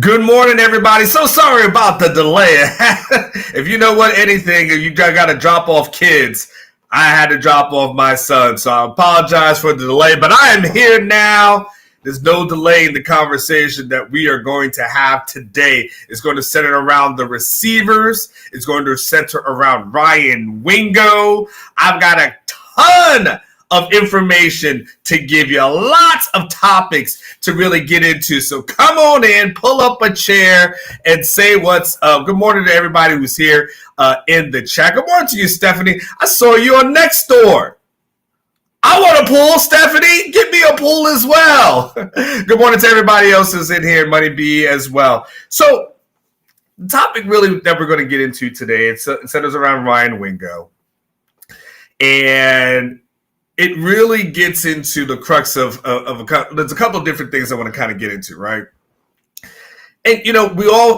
Good morning, everybody. So sorry about the delay. If you know what anything, if you got to drop off kids, I had to drop off my son. So I apologize for the delay, but I am here now. There's no delay in the conversation that we are going to have today. It's going to center around the receivers. It's going to center around Ryan Wingo. I've got a ton of information to give you, lots of topics to really get into. So come on in, pull up a chair, and say what's up. Good morning to everybody who's here in the chat. Good morning to you, Stephanie. I saw you on Next Door. I want a pool, Stephanie. Give me a pool as well. Good morning to everybody else who's in here, Money B as well. So the topic really that we're going to get into today, it centers around Ryan Wingo. And it really gets into the crux of there's a couple of different things I want to kind of get into, right? And,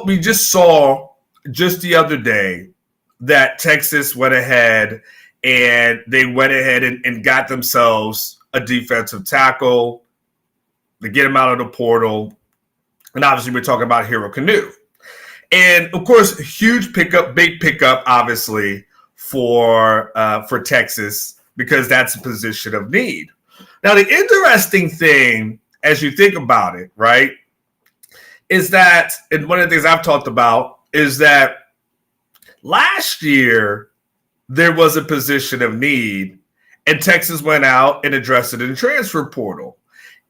we just saw just the other day that Texas went ahead and got themselves a defensive tackle to get him out of the portal. And obviously we're talking about Hero Canoe. And of course, huge pickup, big pickup, obviously, for Texas, because that's a position of need. Now, the interesting thing, as you think about it, right, is that, and one of the things I've talked about, is that last year there was a position of need, and Texas went out and addressed it in the transfer portal.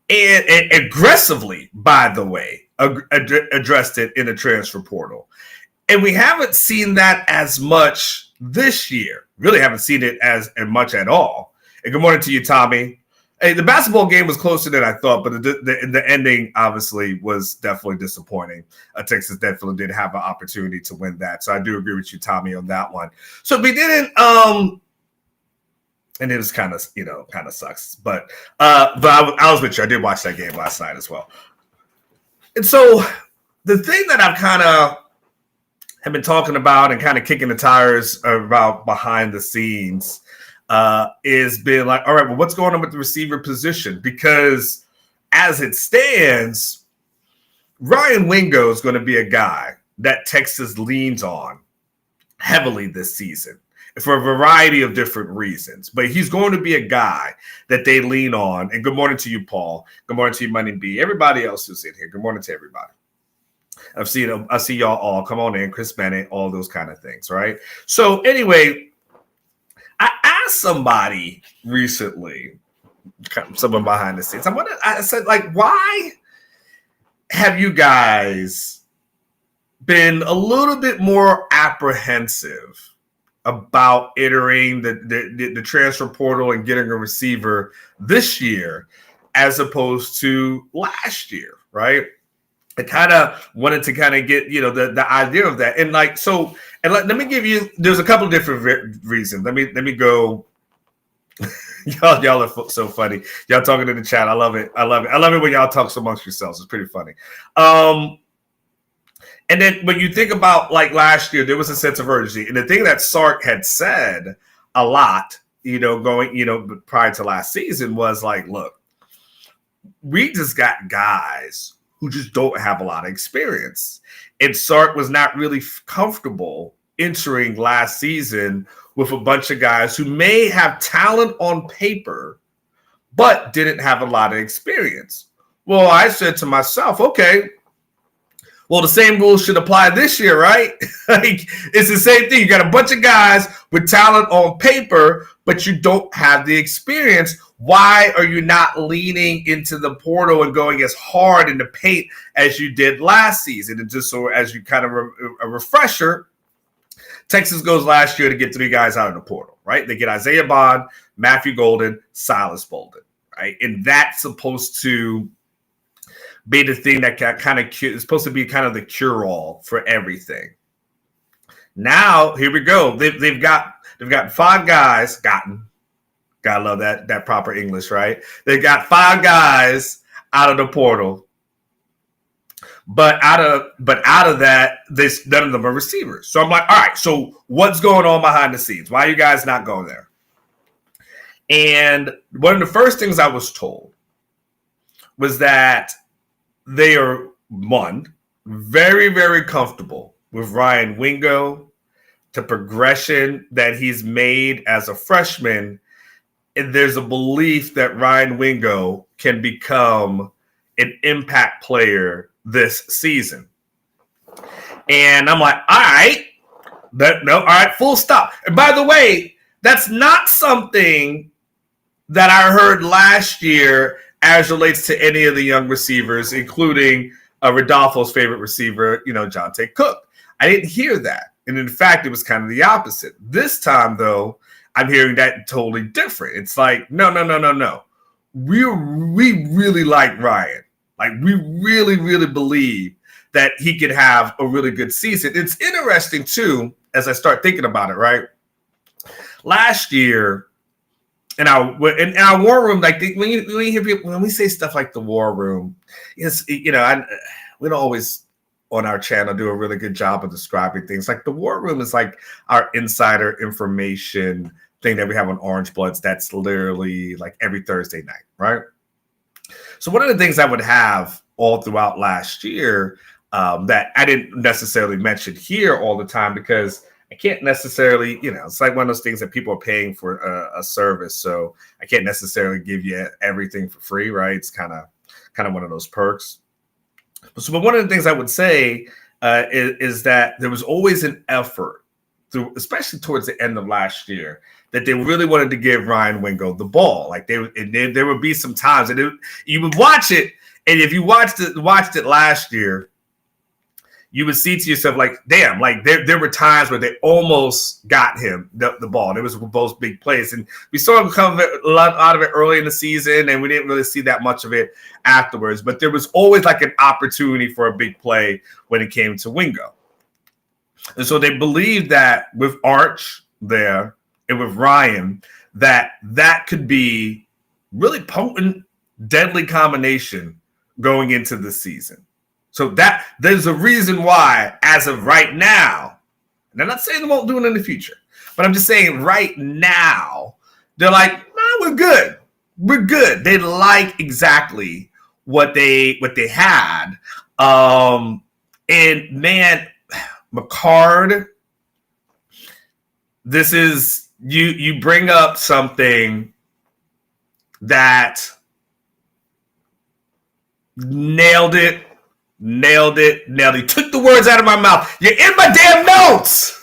And aggressively, by the way, addressed it in the transfer portal. And we haven't seen that as much this year. Really haven't seen it as much at all. And good morning to you, Tommy. Hey, the basketball game was closer than I thought, but the ending obviously was definitely disappointing. Texas definitely did have an opportunity to win that. So I do agree with you, Tommy, on that one. So we didn't and it was kind of sucks. But I was with you. I did watch that game last night as well. And so the thing that I've kind of have been talking about and kind of kicking the tires about behind the scenes is being like, all right, well, what's going on with the receiver position? Because as it stands, Ryan Wingo is going to be a guy that Texas leans on heavily this season for a variety of different reasons. But he's going to be a guy that they lean on. And good morning to you, Paul. Good morning to you, Money B. Everybody else who's in here. Good morning to everybody. I see y'all all. Come on in, Chris Bennett, all those kind of things, right? So anyway, I asked somebody recently, someone behind the scenes, I said, like, why have you guys been a little bit more apprehensive about entering the transfer portal and getting a receiver this year as opposed to last year, right? I kind of wanted to kind of get, the idea of that. And let me give you, there's a couple of different reasons. Let me go. y'all are so funny. Y'all talking in the chat. I love it. I love it when y'all talk amongst yourselves. It's pretty funny. And then when you think about like last year, there was a sense of urgency. And the thing that Sark had said a lot, prior to last season was like, look, we just got guys who just don't have a lot of experience. And Sark was not really comfortable entering last season with a bunch of guys who may have talent on paper, but didn't have a lot of experience. Well, I said to myself, okay, well, the same rules should apply this year, right? Like, it's the same thing. You got a bunch of guys with talent on paper, but you don't have the experience. Why are you not leaning into the portal and going as hard in the paint as you did last season? And just so as you kind of a refresher, Texas goes last year to get 3 guys out of the portal, right? They get Isaiah Bond, Matthew Golden, Silas Bolden, right? And that's supposed to be the thing that kind of is supposed to be kind of the cure-all for everything. Now, here we go. They've got 5 guys gotten. Gotta love that proper English, right? They got 5 guys out of the portal, but out of that, none of them are receivers. So I'm like, all right. So what's going on behind the scenes? Why are you guys not going there? And one of the first things I was told was that they are very, very comfortable with Ryan Wingo, the progression that he's made as a freshman. And there's a belief that Ryan Wingo can become an impact player this season. And I'm like, all right, all right, full stop. And by the way, that's not something that I heard last year as relates to any of the young receivers, including Rodolfo's favorite receiver, Jonte Cook. I didn't hear that. And in fact, it was kind of the opposite. This time, though, I'm hearing that totally different. It's like, no. We really like Ryan. Like, we really, really believe that he could have a really good season. It's interesting, too, as I start thinking about it, right? Last year, in our war room, like when you hear people, when we say stuff like the war room, it's, we don't always on our channel do a really good job of describing things. Like the war room is like our insider information thing that we have on Orange Bloods. That's literally like every Thursday night, right? So one of the things I would have all throughout last year that I didn't necessarily mention here all the time because I can't necessarily, it's like one of those things that people are paying for a service. So I can't necessarily give you everything for free, right? It's kind of one of those perks. But one of the things I would say is that there was always an effort, especially towards the end of last year, that they really wanted to give Ryan Wingo the ball. Like there would be some times, and you would watch it, and if you watched it last year, you would see to yourself, like, damn, like there were times where they almost got him the ball. And it was both big plays. And we saw him come a lot out of it early in the season, and we didn't really see that much of it afterwards. But there was always like an opportunity for a big play when it came to Wingo. And so they believed that with Arch there and with Ryan, that could be really potent, deadly combination going into the season. So that there's a reason why, as of right now, and I'm not saying they won't do it in the future, but I'm just saying right now, they're like, we're good. We're good. They like exactly what they had. And man, McCard, this is you bring up something that nailed it. Took the words out of my mouth. You're in my damn notes.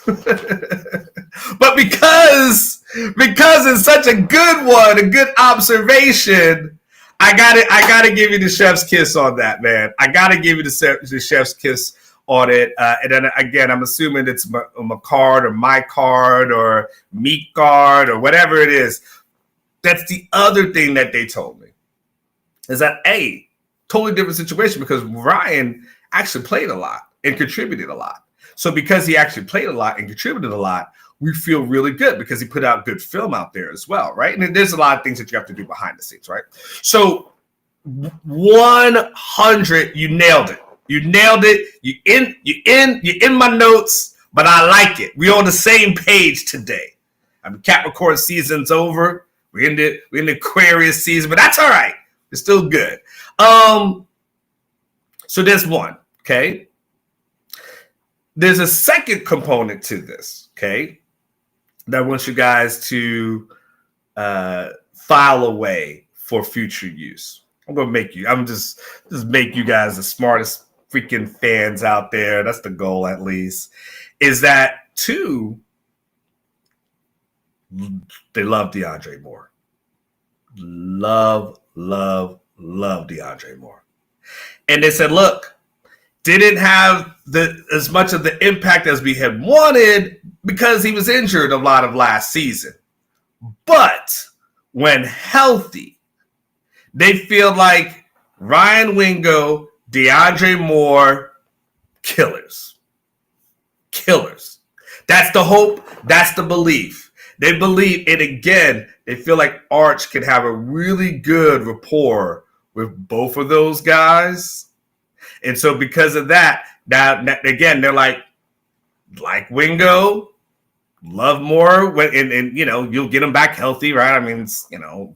But because it's such a good one, a good observation, I gotta give you the chef's kiss on that, man. I gotta give you the chef's kiss on it. And then again, I'm assuming it's McCard or my card or meat card or whatever it is. That's the other thing that they told me is that totally different situation because Ryan actually played a lot and contributed a lot. So because he actually played a lot and contributed a lot, we feel really good because he put out good film out there as well, right? And there's a lot of things that you have to do behind the scenes, right? So 100, you nailed it. You nailed it. You're in my notes, but I like it. We're on the same page today. I mean, Capricorn season's over. We're in the Aquarius season, but that's all right. It's still good. So there's one, okay? There's a second component to this, okay? That I want you guys to file away for future use. I'm just make you guys the smartest freaking fans out there. That's the goal, at least. Is that two, they love DeAndre Moore. Love DeAndre Moore. And they said, look, didn't have as much of the impact as we had wanted because he was injured a lot of last season. But when healthy, they feel like Ryan Wingo, DeAndre Moore, killers. That's the hope. That's the belief. They believe, and again, they feel like Arch can have a really good rapport with both of those guys. And so because of that, now again, they're like Wingo, love more when, and you'll get him back healthy, right? I mean, and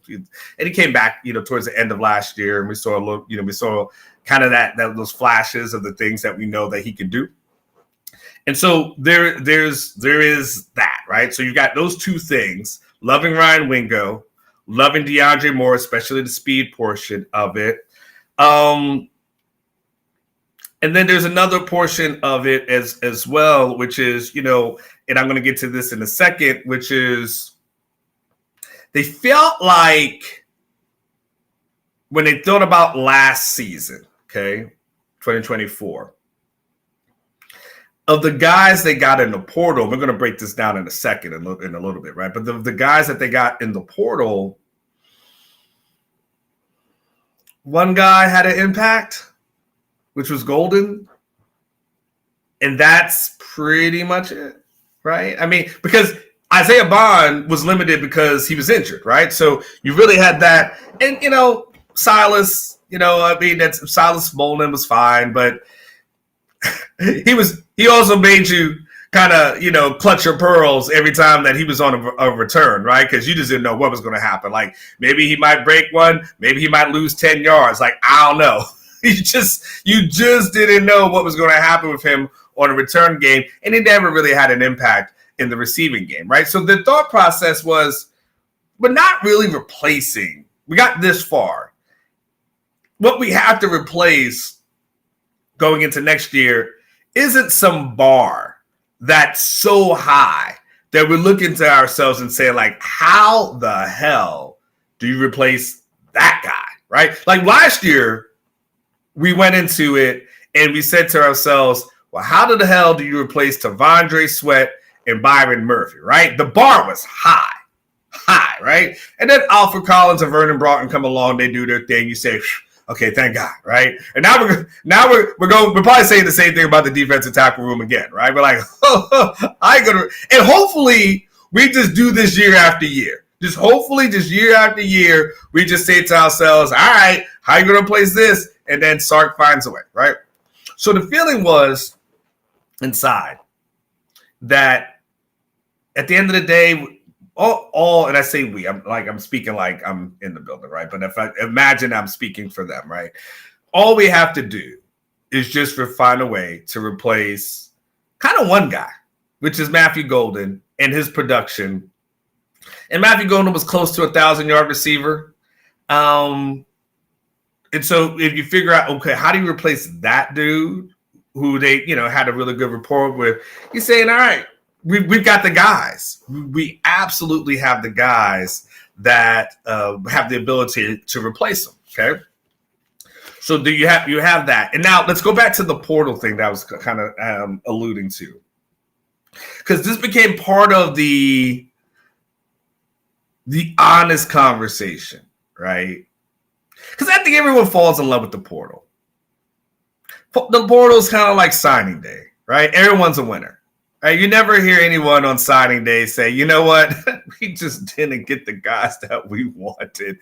he came back, towards the end of last year, and we saw a little, we saw kind of that those flashes of the things that we know that he can do. And so there is that, right? So you got those two things: loving Ryan Wingo, loving DeAndre Moore, especially the speed portion of it. And then there's another portion of it as well, which is, and I'm going to get to this in a second, which is they felt like when they thought about last season, okay, 2024, of the guys they got in the portal, we're going to break this down in a second, in a little bit, right? But the guys that they got in the portal, one guy had an impact, which was Golden. And that's pretty much it, right? I mean, because Isaiah Bond was limited because he was injured, right? So you really had that. And, Silas, that's Silas Bolden was fine, but he also made you kind of, clutch your pearls every time that he was on a return, right? Because you just didn't know what was going to happen. Like, maybe he might break one, maybe he might lose 10 yards. Like, I don't know. You just didn't know what was going to happen with him on a return game, and he never really had an impact in the receiving game, right? So the thought process was, we're not really replacing. We got this far. What we have to replace going into next year isn't some bar that's so high that we're looking to ourselves and saying, like, how the hell do you replace that guy, right? Like last year, we went into it and we said to ourselves, well, how the hell do you replace Tavondre Sweat and Byron Murphy, right? The bar was high, right? And then Alfred Collins and Vernon Broughton come along, they do their thing. You say, okay, thank God, right? And now we're probably saying the same thing about the defensive tackle room again, right? We're like, I ain't gonna, and hopefully we just do this year after year. Just hopefully, just year after year, we just say to ourselves, all right, how are you going to replace this? And then Sark finds a way, right? So the feeling was inside that at the end of the day, all and I say we, I'm speaking like I'm in the building, right? But if I imagine I'm speaking for them, right? All we have to do is just find a way to replace kind of one guy, which is Matthew Golden and his production. And Matthew Golden was close to 1,000-yard receiver. And so if you figure out, okay, how do you replace that dude who they, had a really good rapport with, you're saying, all right, we've got the guys. We absolutely have the guys that have the ability to replace them, okay? So you have that. And now let's go back to the portal thing that I was kind of alluding to. Because this became part of the honest conversation, right? Because I think everyone falls in love with the portal. The portal is kind of like signing day, right? Everyone's a winner, right? You never hear anyone on signing day say, you know what? We just didn't get the guys that we wanted.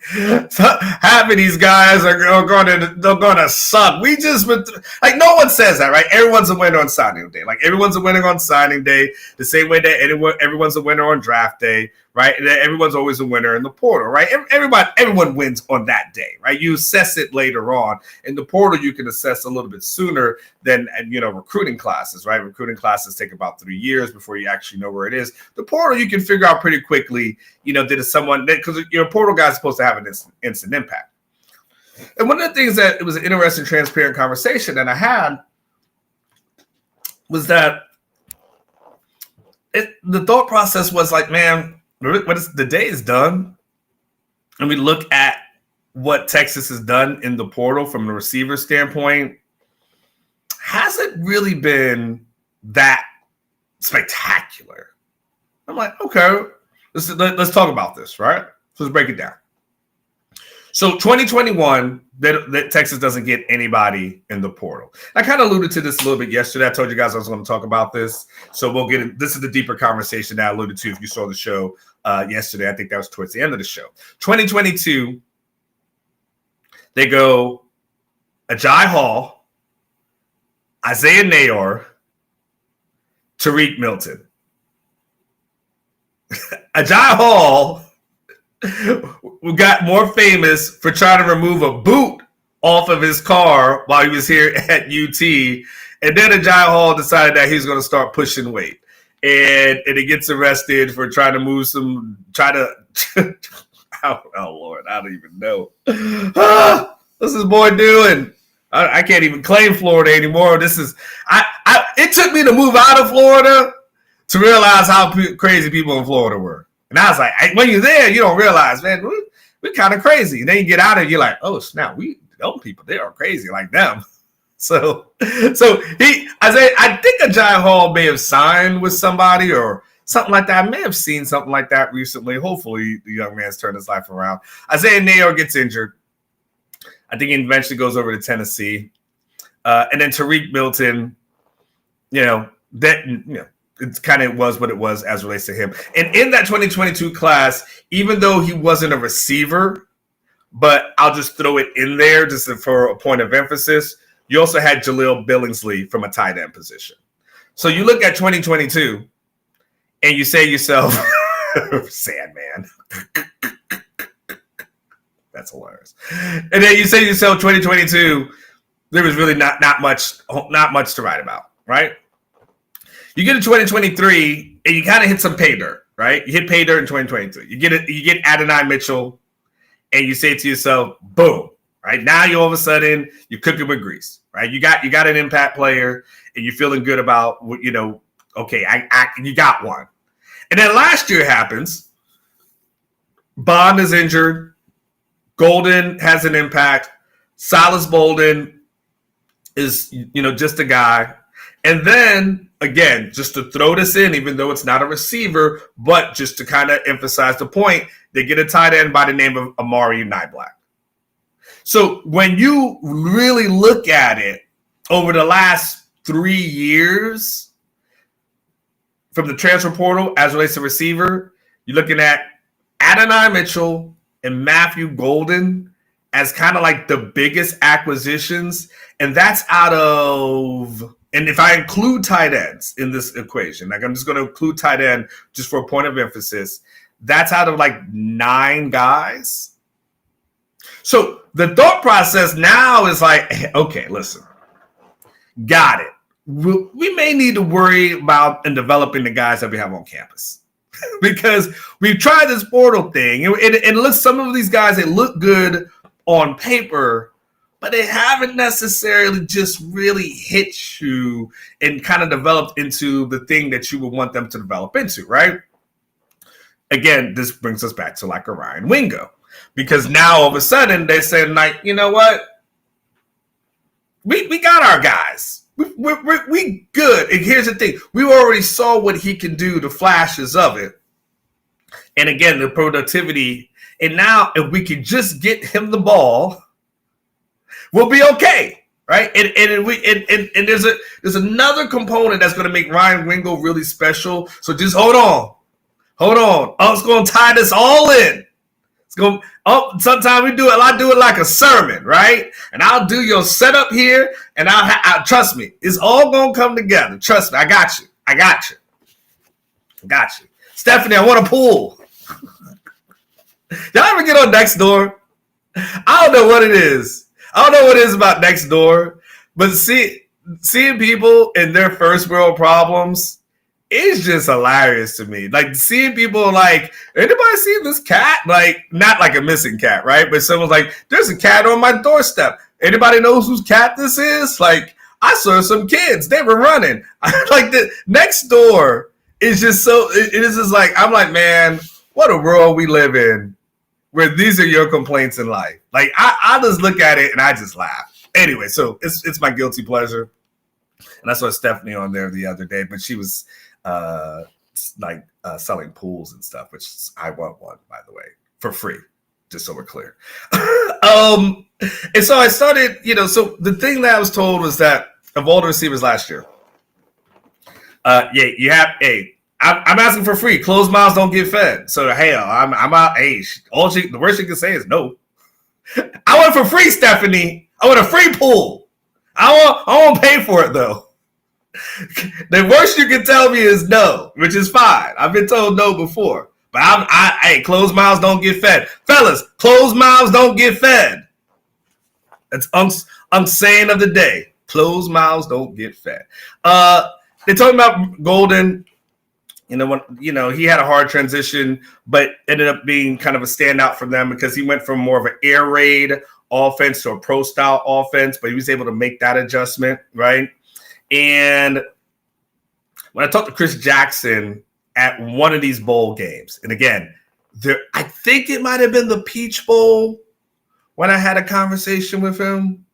So half of these guys are going to suck. We just, like, no one says that, right? Everyone's a winner on signing day. Like, everyone's a winner on signing day, the same way that everyone's a winner on draft day, right? And everyone's always a winner in the portal, right? Everyone wins on that day, right? You assess it later on. In the portal, you can assess a little bit sooner than, recruiting classes, right? Recruiting classes take about 3 years before you actually know where it is. The portal, you can figure out pretty quickly, did someone, because your portal guy is supposed to have an instant impact. And one of the things that it was an interesting, transparent conversation that I had was that the thought process was like, man, the day is done, and we look at what Texas has done in the portal from the receiver standpoint, hasn't really been that spectacular. I'm like, okay, let's talk about this, right? So let's break it down. So 2021, that Texas doesn't get anybody in the portal. I kind of alluded to this a little bit yesterday. I told you guys I was going to talk about this. So we'll get it. This is the deeper conversation that I alluded to if you saw the show yesterday. I think that was towards the end of the show. 2022, they go Ajay Hall, Isaiah Nayor, Tariq Milton. Ajay Hall got more famous for trying to remove a boot off of his car while he was here at UT. And then Ajay Hall decided that he's going to start pushing weight. And he gets arrested for trying to move oh, Lord, I don't even know. What's this boy doing? I can't even claim Florida anymore. It took me to move out of Florida to realize how crazy people in Florida were. And I was like, when you're there, you don't realize, man, we're kind of crazy. And then you get out of it, you're like, oh, snap, those people, they are crazy like them. So I think Ajay Hall may have signed with somebody or something like that. I may have seen something like that recently. Hopefully the young man's turned his life around. Isaiah Nayo gets injured. I think he eventually goes over to Tennessee. And then Tariq Milton, it kind of was what it was as relates to him. And in that 2022 class, even though he wasn't a receiver, but I'll just throw it in there just for a point of emphasis, you also had Jaleel Billingsley from a tight end position. So you look at 2022 and you say to yourself, sad man. That's hilarious. And then you say to yourself, 2022, there was really not much to write about, right? You get to 2023 and you kind of hit some pay dirt, right? You hit pay dirt in 2023. You get Adonai Mitchell and you say to yourself, boom, right? Now you all of a sudden you're cooking with grease, right? You got an impact player and you're feeling good about, okay, you got one. And then last year happens. Bond is injured. Golden has an impact. Silas Bolden is, just a guy. And then, again, just to throw this in, even though it's not a receiver, but just to kind of emphasize the point, they get a tight end by the name of Amari Niblack. So when you really look at it over the last 3 years from the transfer portal as relates to receiver, you're looking at Adonai Mitchell and Matthew Golden as kind of like the biggest acquisitions. And that's out of, and if I include tight ends in this equation, like I'm just going to include tight end just for a point of emphasis, that's out of like 9 guys. So the thought process now is like, okay, listen, got it. We may need to worry about and developing the guys that we have on campus. Because we've tried this portal thing, and it looks, some of these guys, they look good on paper, but they haven't necessarily just really hit you and kind of developed into the thing that you would want them to develop into, right? Again, this brings us back to like a Ryan Wingo, because now all of a sudden they said, like, you know what? We got our guys. We good. And here's the thing. We already saw what he can do, the flashes of it. And again, the productivity. And now if we can just get him the ball, we'll be okay. Right? And there's another component that's going to make Ryan Wingo really special. So just hold on. I was going to tie this all in. Sometimes I do it like a sermon, right? And I'll do your setup here, and I'll trust me, it's all gonna come together. Trust me, I got you. Stephanie, I want a pool. Y'all ever get on Nextdoor? I don't know what it is. About Nextdoor, but seeing people in their first world problems, it's just hilarious to me. Like seeing people like, anybody see this cat? Like, not like a missing cat, right? But someone's like, there's a cat on my doorstep. Anybody knows whose cat this is? Like, I saw some kids. They were running. Like the Nextdoor is just so, it is just like, I'm like, man, what a world we live in where these are your complaints in life. Like, I just look at it and I just laugh. Anyway, so it's my guilty pleasure. And I saw Stephanie on there the other day, but she was selling pools and stuff, which I want one, by the way, for free, just so we're clear. And so I started, so the thing that I was told was that of all the receivers last year, I'm asking for free. Closed mouths don't get fed. So hell, I'm out. Hey, the worst she can say is no. I want it for free, Stephanie. I want a free pool. I won't pay for it though. The worst you can tell me is no, which is fine. I've been told no before. But hey, closed mouths don't get fed. Fellas, closed mouths don't get fed. That's saying of the day. Closed mouths don't get fed. They're talking about Golden. He had a hard transition, but ended up being kind of a standout for them because he went from more of an air raid offense to a pro style offense, but he was able to make that adjustment, right? And when I talked to Chris Jackson at one of these bowl games, and again, I think it might have been the Peach Bowl when I had a conversation with him.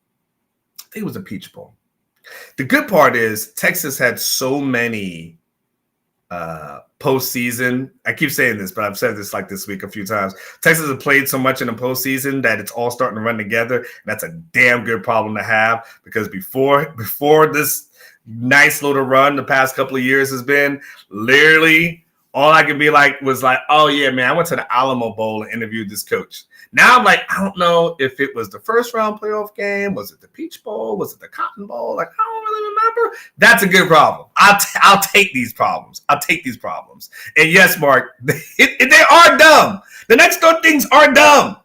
I think it was the Peach Bowl. The good part is Texas had so many postseason. I keep saying this, but I've said this like this week a few times. Texas has played so much in the postseason that it's all starting to run together. And that's a damn good problem to have because before this nice little run the past couple of years has been, literally all I could be like was like, oh yeah, man, I went to the Alamo Bowl and interviewed this coach. Now I'm like, I don't know if it was the first round playoff game. Was it the Peach Bowl? Was it the Cotton Bowl? Like, I don't really remember. That's a good problem. I'll take these problems. And yes, Mark, they are dumb. The next door things are dumb.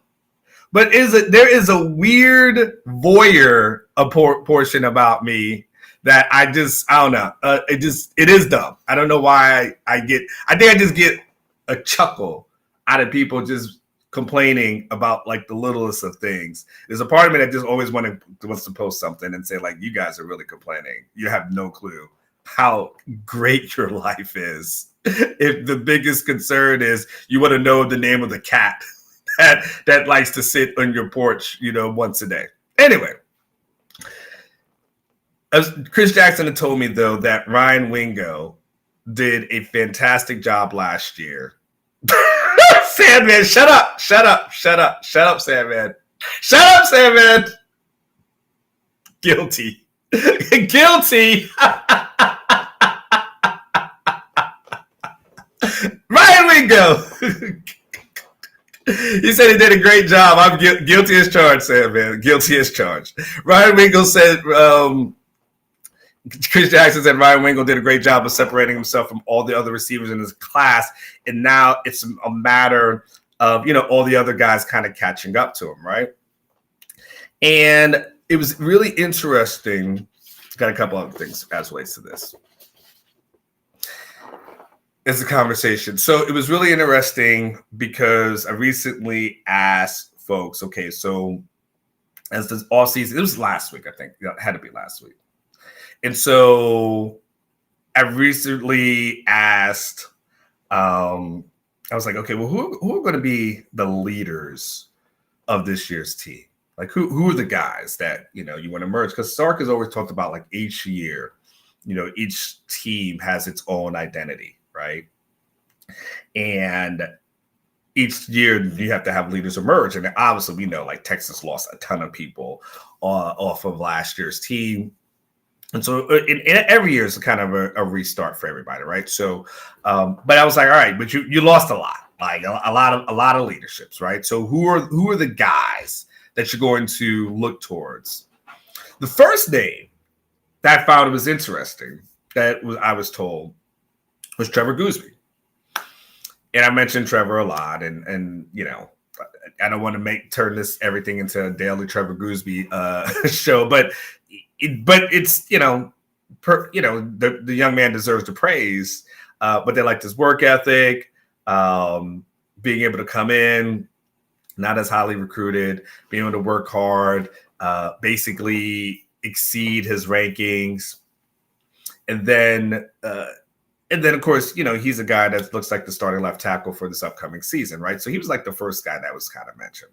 But there is a weird voyeur portion about me that I don't know. It is dumb. I don't know why I think I just get a chuckle out of people just complaining about like the littlest of things. There's a part of me that just always wants to post something and say like, you guys are really complaining. You have no clue how great your life is. If the biggest concern is you want to know the name of the cat that likes to sit on your porch, once a day. Anyway, as Chris Jackson had told me though that Ryan Wingo did a fantastic job last year. Sandman, shut up, Sandman. Shut up, Sandman. Guilty. Ryan Wingo. He said he did a great job. I'm guilty as charged, Sandman. Guilty as charged. Ryan Wingo said, Chris Jackson said Ryan Wingo did a great job of separating himself from all the other receivers in his class. And now it's a matter of, all the other guys kind of catching up to him, right? And it was really interesting. Got a couple other things as relates to this. It's a conversation. So it was really interesting because I recently asked folks, okay, so as this off season, it was last week, I think. It had to be last week. And so I recently asked, I was like, okay, well, who are going to be the leaders of this year's team? Like, who are the guys that, you want to merge? Because Sark has always talked about, like, each year, each team has its own identity, right? And each year you have to have leaders emerge. And obviously we know, like, Texas lost a ton of people off of last year's team. And so every year is kind of a restart for everybody, right? So, but I was like, all right, but you lost a lot, like a lot of leaderships, right? So who are the guys that you're going to look towards? The first name that I found was interesting I was told was Trevor Goosby, and I mentioned Trevor a lot, and I don't want to turn everything into a daily Trevor Goosby show, but it's the young man deserves the praise, but they liked his work ethic, being able to come in, not as highly recruited, being able to work hard, basically exceed his rankings, and then of course he's a guy that looks like the starting left tackle for this upcoming season, right? So he was like the first guy that was kind of mentioned.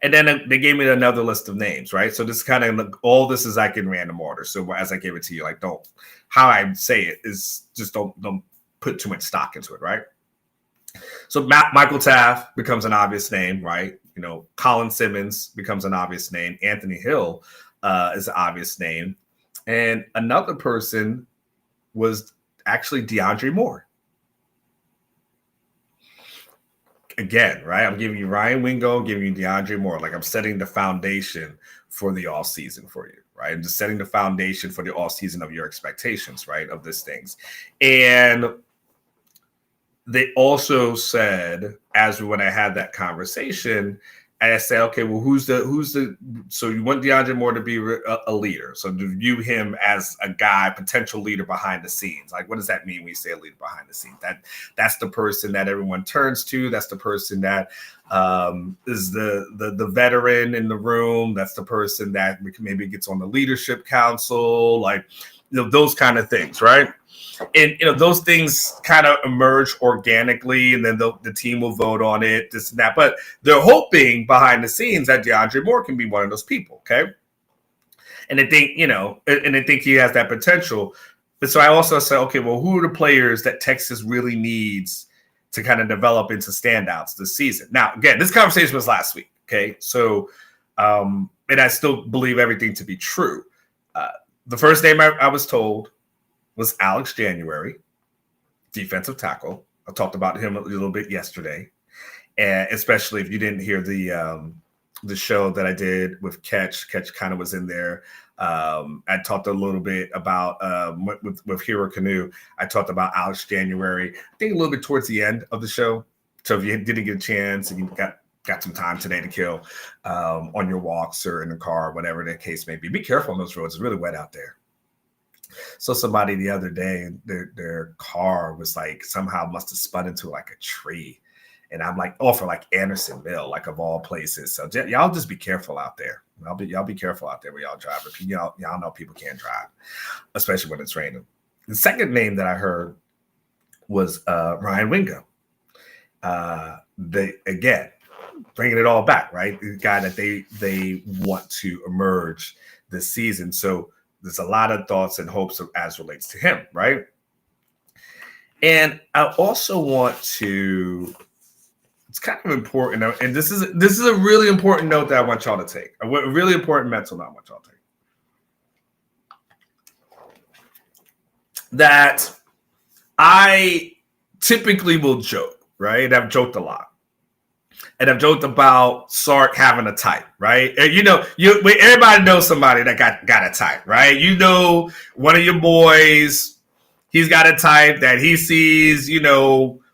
And then they gave me another list of names, right? So this kind of all this is like in random order. So as I gave it to you, like how I say it is just don't put too much stock into it, right? So Michael Taft becomes an obvious name, right? Colin Simmons becomes an obvious name. Anthony Hill is an obvious name, and another person was actually DeAndre Moore. Again, right? I'm giving you Ryan Wingo, giving you DeAndre Moore. Like I'm setting the foundation for the off season for you. right? And just setting the foundation for the offseason of your expectations, right, of these things. And they also said, when I had that conversation, I said, okay, well, so you want DeAndre Moore to be a leader. So to view him as a guy, potential leader behind the scenes. Like, what does that mean when you say a leader behind the scenes? That's the person that everyone turns to. That's the person that is the veteran in the room. That's the person that maybe gets on the leadership council, like, those kind of things, right? And those things kind of emerge organically, and then the team will vote on it, this and that. But they're hoping behind the scenes that DeAndre Moore can be one of those people, okay? And they think, and they think he has that potential. But so I also said, okay, well, who are the players that Texas really needs to kind of develop into standouts this season? Now, again, this conversation was last week, okay? So, and I still believe everything to be true. The first name I was told was Alex January, defensive tackle. I talked about him a little bit yesterday, and especially if you didn't hear the show that I did with Catch. Catch kind of was in there. I talked a little bit about with Hero Canoe. I talked about Alex January, I think a little bit towards the end of the show. So if you didn't get a chance and you got some time today to kill on your walks or in the car, whatever the case may be careful on those roads. It's really wet out there. So somebody the other day, their car was like somehow must have spun into like a tree. And I'm like, for like Anderson Mill, like of all places. So y'all just be careful out there. Y'all be careful out there where y'all drive. If y'all know people can't drive, especially when it's raining. The second name that I heard was Ryan Wingo. Again, bringing it all back, right? The guy that they want to emerge this season. So there's a lot of thoughts and hopes as relates to him, right? And I also want to, it's kind of important, and this is a really important note that I want y'all to take. A really important mental note I want y'all to take. That I typically will joke, right? I've joked a lot. And I've joked about Sark having a type, right? And everybody knows somebody that got a type, right? One of your boys, he's got a type that he sees,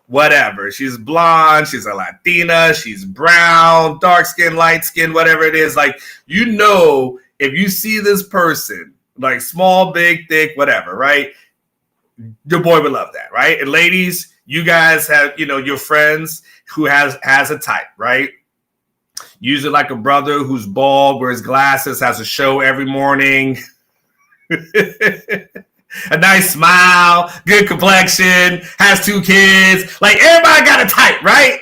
whatever. She's blonde, she's a Latina, she's brown, dark skin, light skin, whatever it is. Like, if you see this person, like small, big, thick, whatever, right? Your boy would love that, right? And ladies, you guys have, your friends who has a type, right? Usually like a brother who's bald, wears glasses, has a show every morning. A nice smile, good complexion, has 2 kids. Like, everybody got a type, right?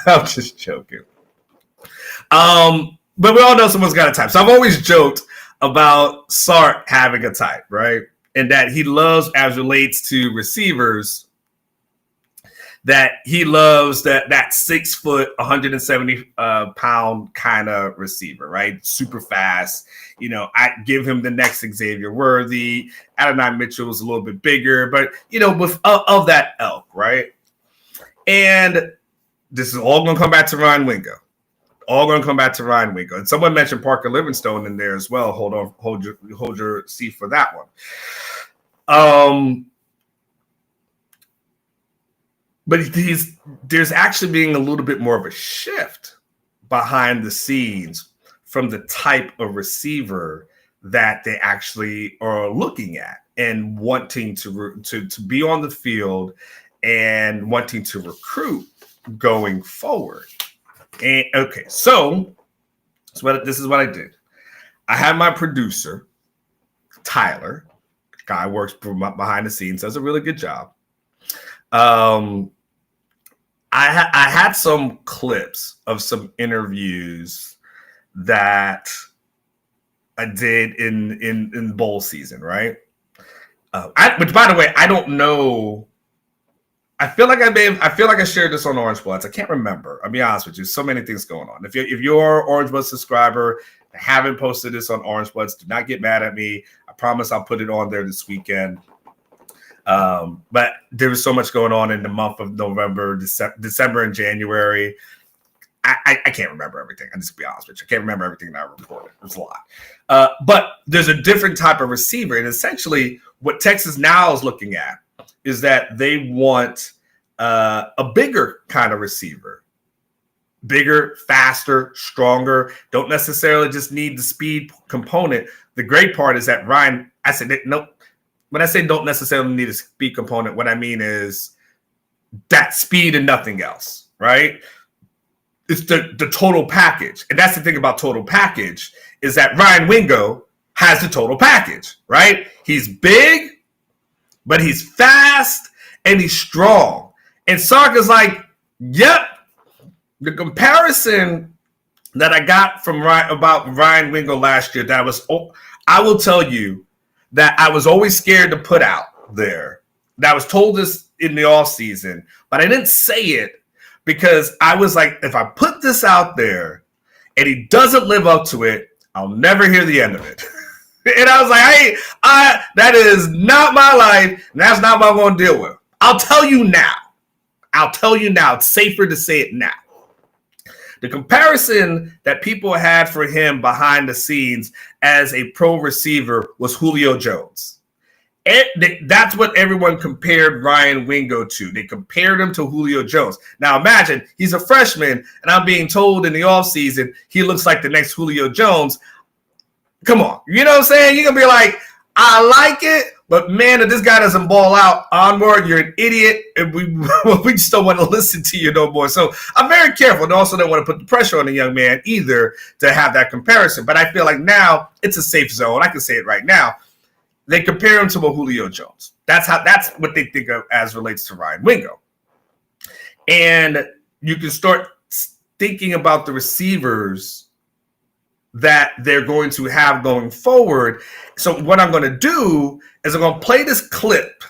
I'm just joking. But we all know someone's got a type. So I've always joked about Sark having a type, right? And that he loves, as relates to receivers, that he loves that 6 foot, 170 pound kind of receiver, right? Super fast. I give him the next Xavier Worthy. Adonai Mitchell was a little bit bigger, but with of that ilk, right? And this is all going to come back to Ryan Wingo. And someone mentioned Parker Livingstone in there as well. Hold your seat for that one. But there's actually being a little bit more of a shift behind the scenes from the type of receiver that they actually are looking at and wanting to be on the field and wanting to recruit going forward. And okay, so this is what I did. I had my producer, Tyler, guy works behind the scenes, does a really good job. I had some clips of some interviews that I did in bowl season, right? Which, by the way, I don't know. I feel like I shared this on Orange Bloods. I can't remember. I'll be honest with you. So many things going on. If you're an Orange Blood subscriber, I haven't posted this on Orange Bloods, do not get mad at me. I promise I'll put it on there this weekend. But there was so much going on in the month of November, December, and January. I can't remember everything. I'm just gonna be honest with you. I can't remember everything that I reported. There's a lot. But there's a different type of receiver. And essentially what Texas now is looking at is that they want a bigger kind of receiver. Bigger, faster, stronger. Don't necessarily just need the speed component. The great part is that Ryan, I said, no, when I say don't necessarily need a speed component, what I mean is that speed and nothing else, right? It's the total package. And that's the thing about total package is that Ryan Wingo has the total package, right? He's big, but he's fast and he's strong. And Sark is like, yep. The comparison that I got from about Ryan Wingo last year, I will tell you that I was always scared to put out there. That I was told this in the offseason, but I didn't say it because I was like, if I put this out there and he doesn't live up to it, I'll never hear the end of it. And I was like, hey, that is not my life. And that's not what I'm going to deal with. I'll tell you now. It's safer to say it now. The comparison that people had for him behind the scenes as a pro receiver was Julio Jones. That's what everyone compared Ryan Wingo to. They compared him to Julio Jones. Now imagine he's a freshman and I'm being told in the offseason he looks like the next Julio Jones. Come on. You know what I'm saying? You're going to be like, I like it, but man, if this guy doesn't ball out onward, you're an idiot, and we just don't want to listen to you no more. So I'm very careful, and also don't want to put the pressure on the young man either to have that comparison. But I feel like now it's a safe zone. I can say it right now. They compare him to a Julio Jones. That's what they think of as relates to Ryan Wingo. And you can start thinking about the receivers that they're going to have going forward. So what I'm going to do is I'm going to play this clip.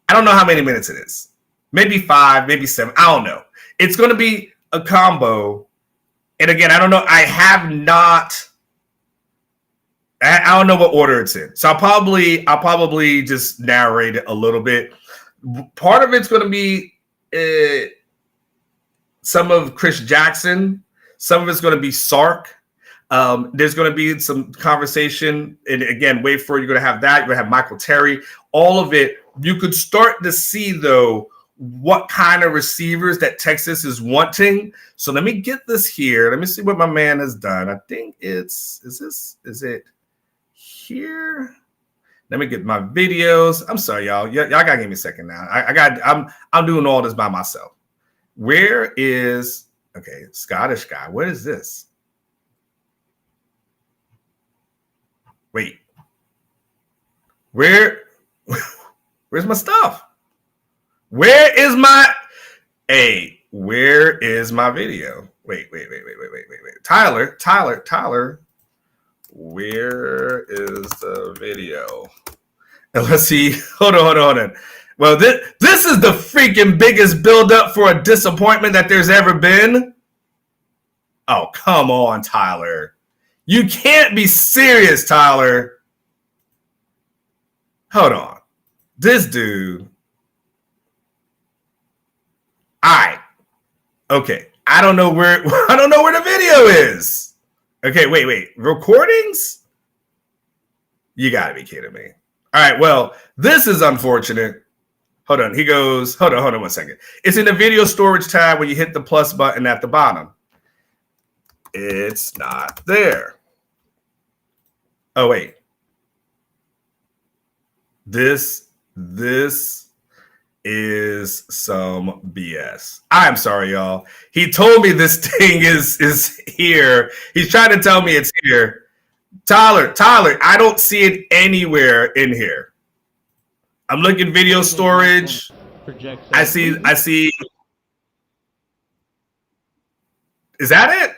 I don't know how many minutes it is. Maybe 5, maybe 7. I don't know. It's going to be a combo. And again, I don't know. I don't know what order it's in. So I'll probably just narrate it a little bit. Part of it's going to be some of Chris Jackson. Some of it's going to be Sark. There's going to be some conversation, and again, wait for it. You're going to have that. You're going to have Michael Terry. All of it. You could start to see though what kind of receivers that Texas is wanting. So let me get this here. Let me see what my man has done. I think is it here? Let me get my videos. I'm sorry, y'all. Y'all gotta give me a second now. I'm doing all this by myself. Where is Scottish guy? What is this? Wait, where's my stuff? Where is my video? Wait. Tyler, where is the video? And let's see. Hold on. Well, this is the freaking biggest buildup for a disappointment that there's ever been. Oh, come on, Tyler. You can't be serious, Tyler. Hold on. This dude. All right. Okay. I don't know where the video is. Okay, wait. Recordings? You gotta be kidding me. All right, well, this is unfortunate. Hold on. He goes, hold on 1 second. It's in the video storage tab when you hit the plus button at the bottom. It's not there. Oh, wait. This is some BS. I'm sorry, y'all. He told me this thing is here. He's trying to tell me it's here. Tyler, I don't see it anywhere in here. I'm looking video storage. I see. Is that it?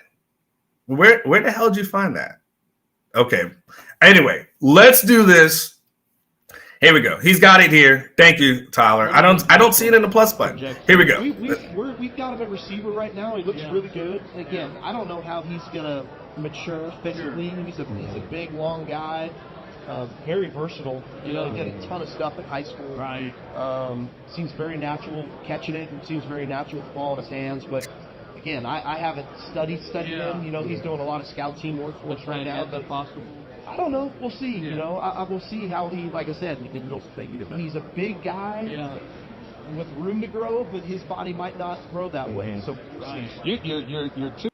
Where the hell did you find that? Okay. Anyway, let's do this. Here we go. He's got it here. Thank you, Tyler. I don't see it in the plus button. Here we go. We've got a receiver right now. He looks really good. Again, I don't know how he's gonna mature physically. He's a big, long guy. Very versatile. You know, he did a ton of stuff at high school. Right. Seems very natural catching it. Seems very natural with the ball in his hands. But again, I haven't studied him. You know, he's doing a lot of scout team work for us right now. But possible. I don't know. We'll see. You know, I will see how he. Like I said, he's a big guy. With room to grow, but his body might not grow that way. So you're too.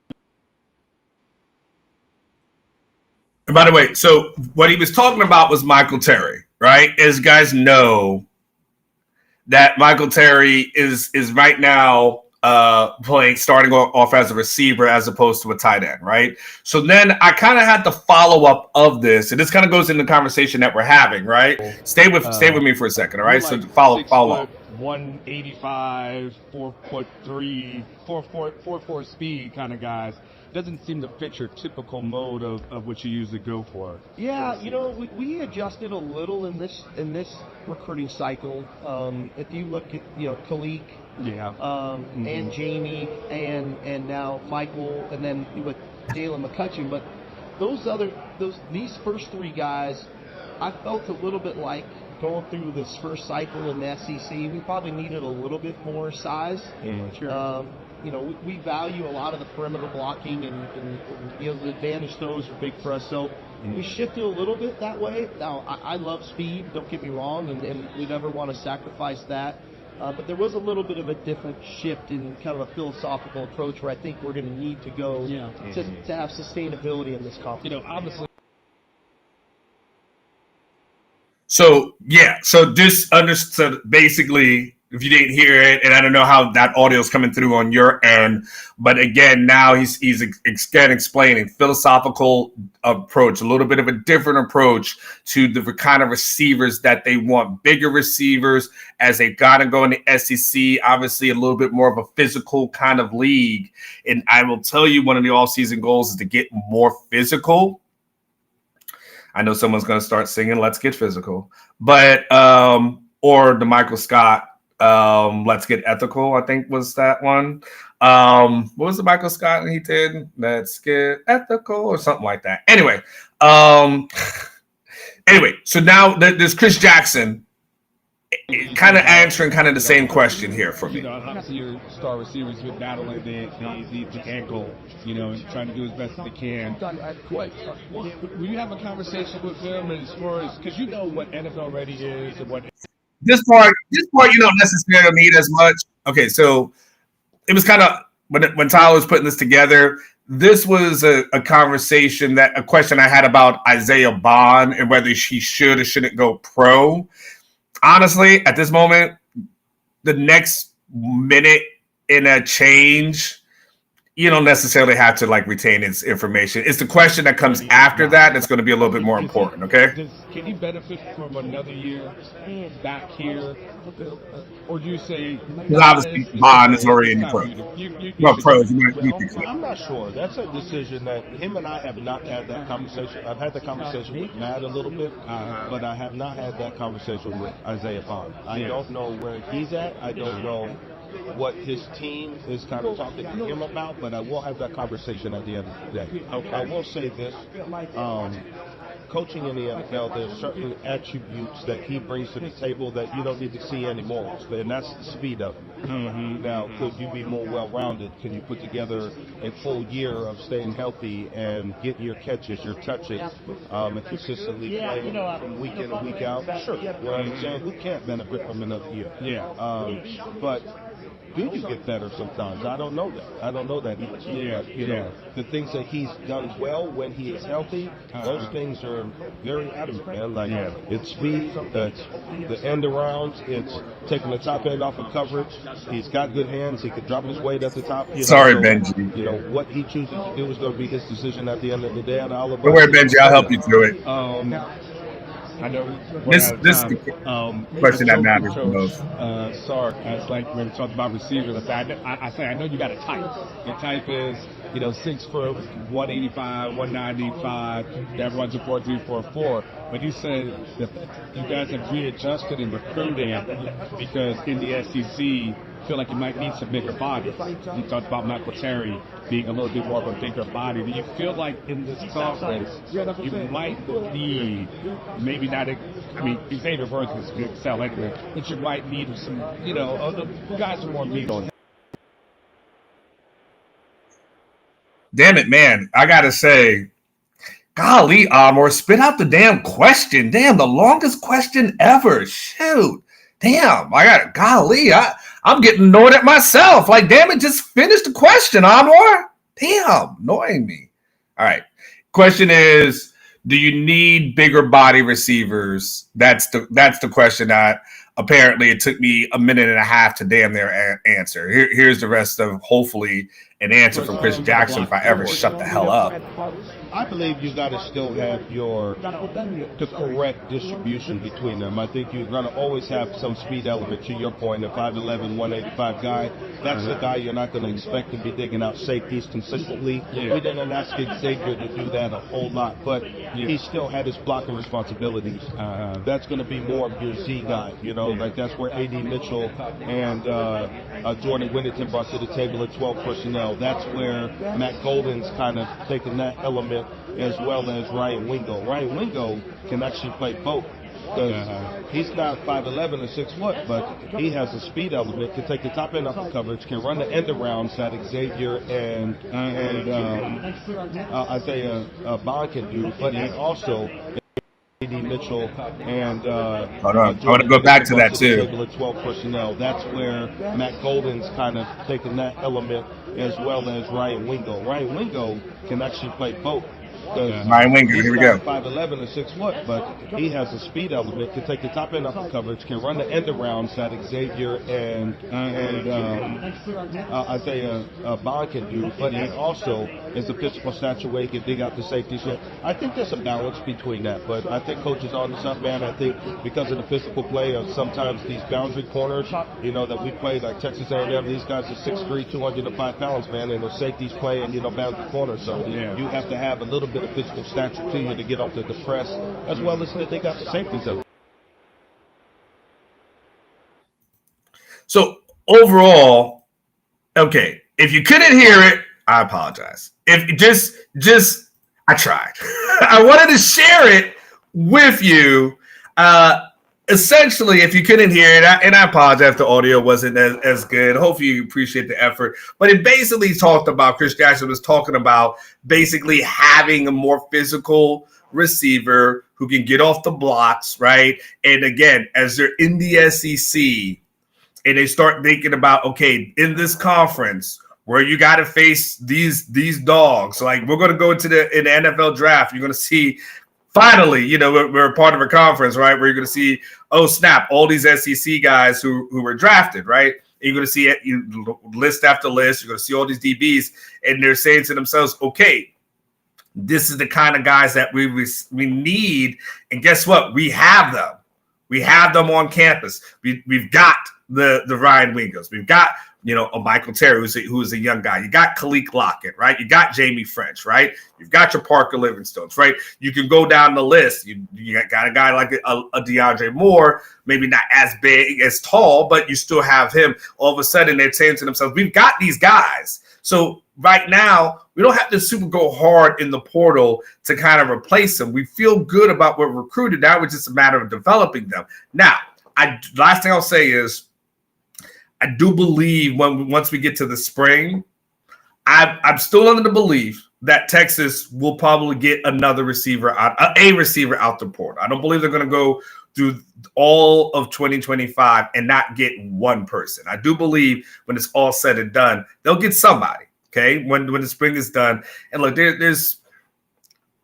And by the way, so what he was talking about was Michael Terry, right? As you guys know, that Michael Terry is right now starting off as a receiver as opposed to a tight end, right? So then I kind of had the follow up of this, and this kind of goes into the conversation that we're having, right? Stay with me for a second, all right? Like so follow. 185, 4'3", 4'4" speed kind of guys. Doesn't seem to fit your typical mode of what you usually go for. Yeah, you know, we adjusted a little in this recruiting cycle. If you look at Khalik, and Jamie, and now Michael, and then with Jalen McCutcheon, but these first three guys, I felt a little bit like going through this first cycle in the SEC. We probably needed a little bit more size. Sure. You know, we value a lot of the perimeter blocking, and the advantage throws are big for us. So we shifted a little bit that way. Now, I love speed, don't get me wrong, and we never want to sacrifice that. But there was a little bit of a different shift in kind of a philosophical approach where I think we're going to need to go to have sustainability in this conference. You know, obviously. So this understood basically. If you didn't hear it, and I don't know how that audio is coming through on your end, but again, now he's again explaining philosophical approach, a little bit of a different approach to the kind of receivers that they want. Bigger receivers as they got to go in the SEC, obviously a little bit more of a physical kind of league. And I will tell you, one of the offseason goals is to get more physical. I know someone's going to start singing "Let's Get Physical," but or the Michael Scott. Let's Get Ethical, I think was that one. What was the Michael Scott he did? Let's Get Ethical or something like that. Anyway, so now there's Chris Jackson kind of answering kind of the same question here for me. You know, obviously your star receivers with battling the ankle, and trying to do as best as they can. Will you have a conversation with him as far as, because you know what NFL ready is and what. This part you don't necessarily need as much. Okay, so it was kind of when Tyler was putting this together. This was a conversation a question I had about Isaiah Bond and whether she should or shouldn't go pro. Honestly, at this moment, the next minute in a change, you don't necessarily have to retain its information. It's the question that comes after that's going to be a little bit more important. Okay. Can he benefit from another year back here, or do you say? Because obviously Bond is already in the pro. Pros. I'm not sure. That's a decision that him and I have not had that conversation. I've had the conversation with Matt a little bit, but I have not had that conversation with Isaiah Bond. I don't know where he's at. I don't know what his team is kind of talking to him about, but I will have that conversation at the end of the day. Okay. I will say this. Coaching in the NFL, there's certain attributes that he brings to the table that you don't need to see anymore, and that's the speed of it. Now, could you be more well-rounded? Can you put together a full year of staying healthy and getting your catches, your touches, and consistently playing from week in and week out? Sure. You know what I'm saying? Who can't benefit from another year? But do you get better sometimes? I don't know that. You know, the things that he's done well when he is healthy, those things are very adamant, man. It's speed, it's the end arounds, it's taking the top end off of coverage. He's got good hands. He could drop his weight at the top. Sorry, Benji. You know, what he chooses to do is going to be his decision at the end of the day. Don't worry, Benji. I'll help you through it. I know this question that matters the most. Sark, it's like when we talked about receivers. I know you got a type. Your type is 6 foot, 185, 195. That runs a 4.344. But you said that you guys have readjusted in recruiting because in the SEC. Feel like you might need some bigger bodies. You talked about Michael Terry being a little bit more of a bigger body. Do you feel like in this conference you might need, maybe not, Xavier Rhodes is excel anyway, but you might need some, other guys with more meat on. Damn it, man. I got to say, golly, Amor, spit out the damn question. Damn, the longest question ever. Shoot. Damn, I'm getting annoyed at myself. Like, damn it, just finish the question, Amor. Damn, annoying me. All right. Question is, do you need bigger body receivers? That's the question that apparently it took me a minute and a half to damn near answer. Here's the rest of, hopefully, an answer from Chris Jackson if I ever shut the hell up. I believe you got to still have the correct distribution between them. I think you're going to always have some speed element. To your point, a 5'11", 185 guy, that's the guy you're not going to expect to be digging out safeties consistently. We didn't ask Xavier to do that a whole lot, but he still had his blocking responsibilities. That's going to be more of your Z guy, like that's where A.D. Mitchell and Jordan Whittington brought to the table at 12 personnel. That's where Matt Golden's kind of taken that element, as well as Ryan Wingo. Ryan Wingo can actually play both. He's not 5'11" or 6 foot, but he has a speed element, can take the top end off the coverage, can run the end arounds that Xavier and Isaiah Bond can do, but he also A.D. Mitchell and I want to go back to that too. 12 personnel. That's where Matt Golden's kind of taken that element, as well as Ryan Wingo. Ryan Wingo can actually play both. Ryan Wingo, here we go. 5'11" or 6 foot, but he has a speed element, can take the top end off the coverage, can run the end arounds that Xavier and Isaiah Bond can do, but he also is a physical stature where he can dig out the safeties. I think there's a balance between that, but I think coach is on to something, man. I think because of the physical play of sometimes these boundary corners, that we play like Texas A&M, these guys are 6'3", 205 pounds, man, and the safeties playing, boundary corners, so you have to have a little bit of physical stature to you to get off the press, as well as they got the safeties up. So overall, okay, if you couldn't hear it, I apologize. If just I tried. I wanted to share it with you. Essentially, if you couldn't hear it, and I apologize if the audio wasn't as good. Hopefully you appreciate the effort. But it basically talked about, Chris Jackson was talking about basically having a more physical receiver who can get off the blocks, right? And again, as they're in the SEC and they start thinking about, okay, in this conference where you got to face these dogs, like we're going to go into the NFL draft, you're going to see finally, we're a part of a conference, right, where you're going to see, oh, snap, all these SEC guys who were drafted, right? And you're going to see it, list after list. You're going to see all these DBs, and they're saying to themselves, okay, this is the kind of guys that we need. And guess what? We have them. We have them on campus. We've got the Ryan Wingos. We've got, a Michael Terry, who's a young guy. You got Khalil Lockett, right? You got Jamie French, right? You've got your Parker Livingstones, right? You can go down the list. You got a guy like a DeAndre Moore, maybe not as big, as tall, but you still have him. All of a sudden, they're saying to themselves, we've got these guys. So right now, we don't have to super go hard in the portal to kind of replace them. We feel good about what we're recruited. Now it's just a matter of developing them. Now, last thing I'll say is, I do believe once we get to the spring, I'm still under the belief that Texas will probably get another receiver out the portal. I don't believe they're going to go through all of 2025 and not get one person. I do believe when it's all said and done, they'll get somebody. Okay, when the spring is done, and look, there's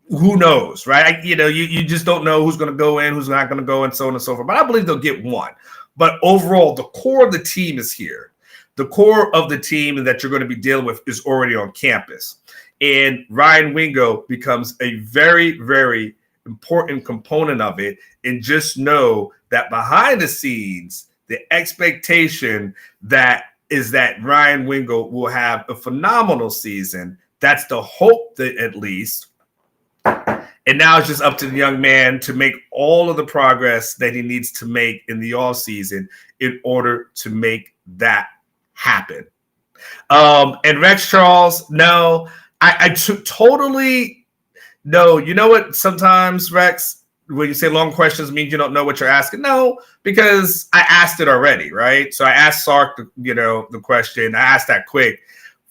who knows, right? You just don't know who's going to go in, who's not going to go, and so on and so forth. But I believe they'll get one. But overall, the core of the team is here. The core of the team that you're going to be dealing with is already on campus. And Ryan Wingo becomes a very, very important component of it. And just know that behind the scenes, the expectation is that Ryan Wingo will have a phenomenal season. That's the hope, that at least. And now it's just up to the young man to make all of the progress that he needs to make in the offseason in order to make that happen. And Rex Charles, no, I totally no. You know what? Sometimes, Rex, when you say long questions means you don't know what you're asking. No, because I asked it already, right? So I asked Sark, the question. I asked that quick.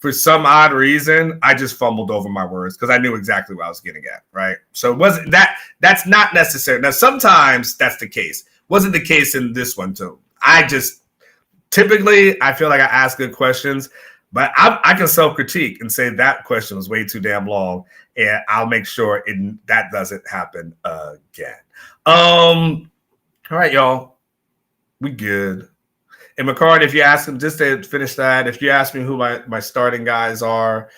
for some odd reason, I just fumbled over my words because I knew exactly what I was getting at, right? So it wasn't that. That's not necessary. Now, sometimes that's the case. Wasn't the case in this one too. Typically, I feel like I ask good questions, but I can self-critique and say that question was way too damn long, and I'll make sure that doesn't happen again. All right, y'all. We good. And McCarty, if you ask him, just to finish that, if you ask me who my starting guys are,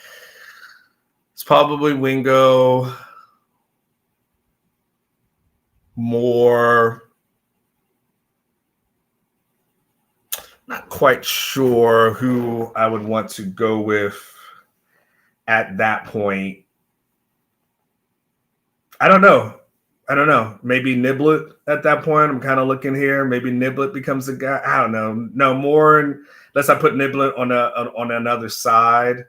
it's probably Wingo, Moore. Not quite sure who I would want to go with at that point. I don't know. Maybe Niblet at that point. I'm kind of looking here. Maybe Niblet becomes the guy. I don't know. No more, unless I put Niblet on another side.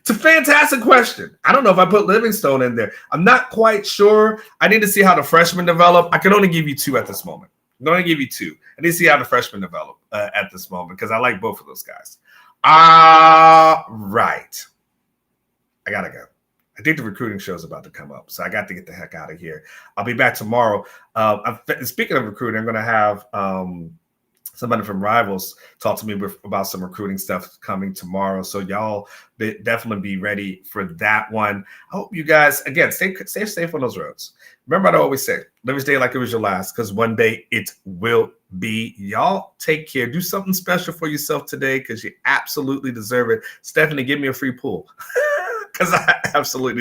It's a fantastic question. I don't know if I put Livingstone in there. I'm not quite sure. I need to see how the freshmen develop. I can only give you 2 at this moment. I'm going to give you 2. I need to see how the freshmen develop at this moment because I like both of those guys. Right. I got to go. I think the recruiting show is about to come up, so I got to get the heck out of here. I'll be back tomorrow. Speaking of recruiting, I'm going to have somebody from Rivals talk to me about some recruiting stuff coming tomorrow. So y'all definitely be ready for that one. I hope you guys, again, stay safe on those roads. Remember what I always say, live each day like it was your last, because one day it will be. Y'all take care. Do something special for yourself today because you absolutely deserve it. Stephanie, give me a free pool because I absolutely